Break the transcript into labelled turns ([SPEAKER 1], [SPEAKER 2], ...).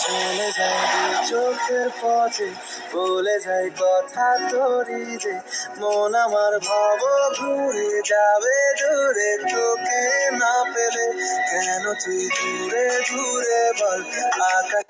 [SPEAKER 1] চলে যাই চোখের পথে, বলে যাই কথা তোরই যে, মন আমার ভাব ঘুরে যাবে দূরে তোকে না পেলে। কেন তুই দূরে দূরে বল আকাশ